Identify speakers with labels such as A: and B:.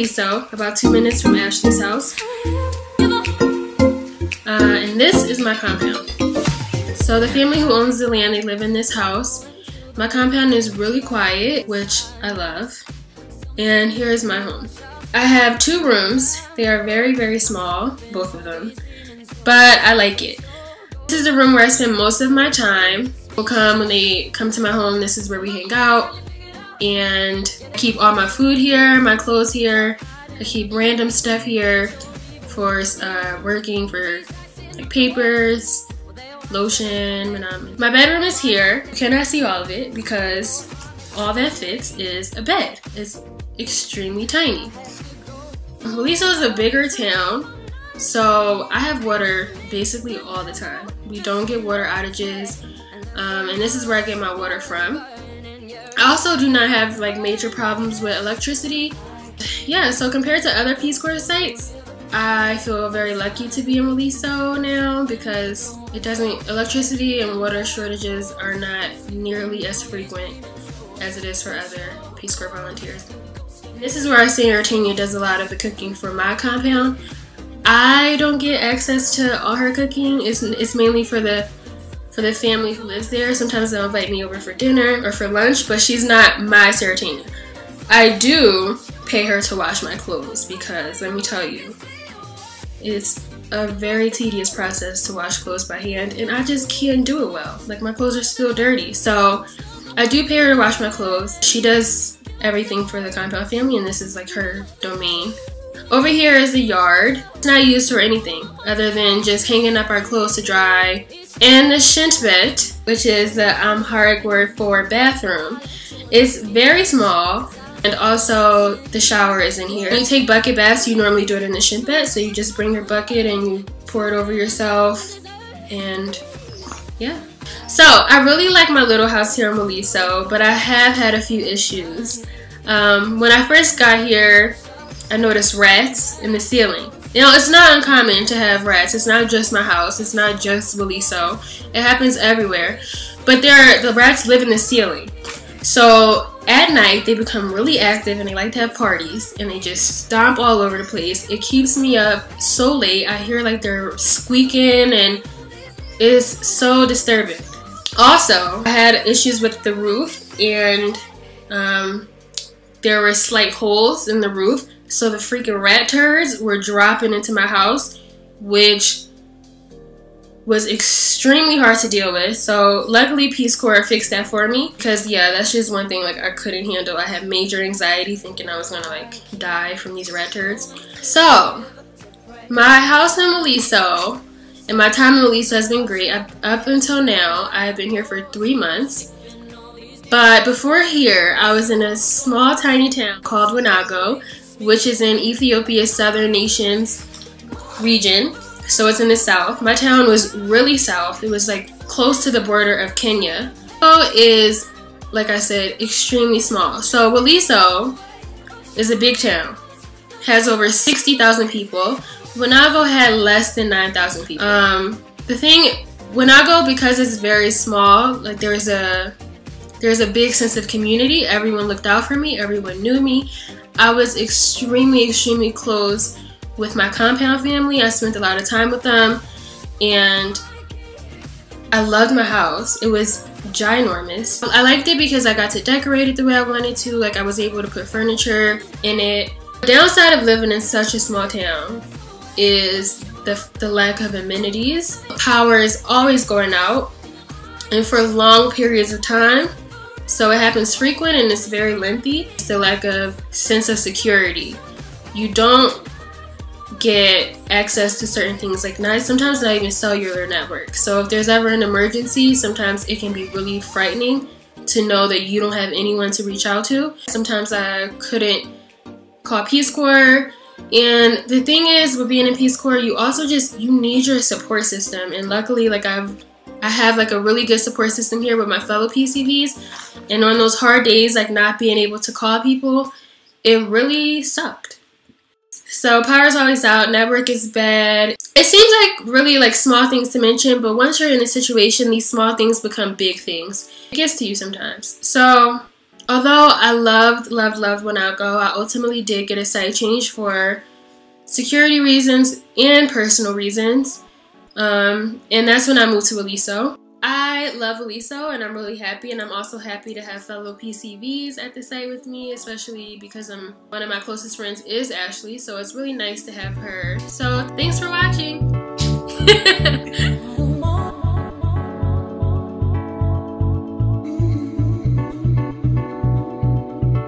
A: Maliso, about 2 minutes from Ashley's house. And this is my compound. So the family who owns the land, they live in this house. My compound is really quiet, which I love. And here is my home. I have 2 rooms. They are very, very small, both of them. But I like it. This is the room where I spend most of my time. People come when they come to my home. This is where we hang out. And I keep all my food here, my clothes here. I keep random stuff here for working, for like papers, lotion. My bedroom is here. You cannot see all of it because all that fits is a bed. It's extremely tiny. Maliso is a bigger town, so I have water basically all the time. We don't get water outages, and this is where I get my water from. I also do not have like major problems with electricity. Yeah, so compared to other Peace Corps sites, I feel very lucky to be in Maliso now because electricity and water shortages are not nearly as frequent as it is for other Peace Corps volunteers. This is where our senior Tanya does a lot of the cooking for my compound. I don't get access to all her cooking. It's mainly for the family who lives there. Sometimes they'll invite me over for dinner or for lunch, but she's not my Sarah Tanya. I do pay her to wash my clothes because let me tell you, it's a very tedious process to wash clothes by hand, and I just can't do it well. Like, my clothes are still dirty, so I do pay her to wash my clothes. She does everything for the compound family, and this is like her domain. Over here is the yard. It's not used for anything other than just hanging up our clothes to dry. And the shintbet, which is the Amharic word for bathroom, is very small. And also the shower is in here. When you take bucket baths, you normally do it in the shintbet. So you just bring your bucket and you pour it over yourself. And yeah. So I really like my little house here in Maliso, but I have had a few issues. When I first got here, I noticed rats in the ceiling. You know, it's not uncommon to have rats. It's not just my house. It's not just Maliso. It happens everywhere. But the rats live in the ceiling. So at night, they become really active and they like to have parties and they just stomp all over the place. It keeps me up so late. I hear like they're squeaking and it's so disturbing. Also, I had issues with the roof and there were slight holes in the roof. So the freaking rat turds were dropping into my house, which was extremely hard to deal with. So luckily Peace Corps fixed that for me because yeah, that's just one thing like I couldn't handle. I had major anxiety thinking I was gonna like die from these rat turds. So my house in Maliso and my time in Maliso has been great. Up until now, I've been here for 3 months. But before here, I was in a small tiny town called Wanago, which is in Ethiopia's southern nations region. So it's in the south. My town was really south. It was like close to the border of Kenya. Waliso is, like I said, extremely small. So Waliso is a big town. Has over 60,000 people. Wanago had less than 9,000 people. The thing, Wanago, because it's very small, like there's a big sense of community. Everyone looked out for me. Everyone knew me. I was extremely, extremely close with my compound family. I spent a lot of time with them and I loved my house. It was ginormous. I liked it because I got to decorate it the way I wanted to. Like I was able to put furniture in it. The downside of living in such a small town is the lack of amenities. Power is always going out and for long periods of time. So it happens frequent and it's very lengthy. It's the lack of sense of security. You don't get access to certain things, like sometimes not even cellular network. So if there's ever an emergency, sometimes it can be really frightening to know that you don't have anyone to reach out to. Sometimes I couldn't call Peace Corps. And the thing is, with being in Peace Corps, you also you need your support system. And luckily, like I have like a really good support system here with my fellow PCVs. And on those hard days, like not being able to call people, it really sucked. So power's always out, network is bad. It seems like really like small things to mention, but once you're in a situation, these small things become big things. It gets to you sometimes. So Although I loved Nyaka, I ultimately did get a site change for security reasons and personal reasons. And that's when I moved to Aliso. I love Aliso and I'm really happy, and I'm also happy to have fellow PCVs at the site with me, especially because one of my closest friends is Ashley, so it's really nice to have her. So thanks for watching.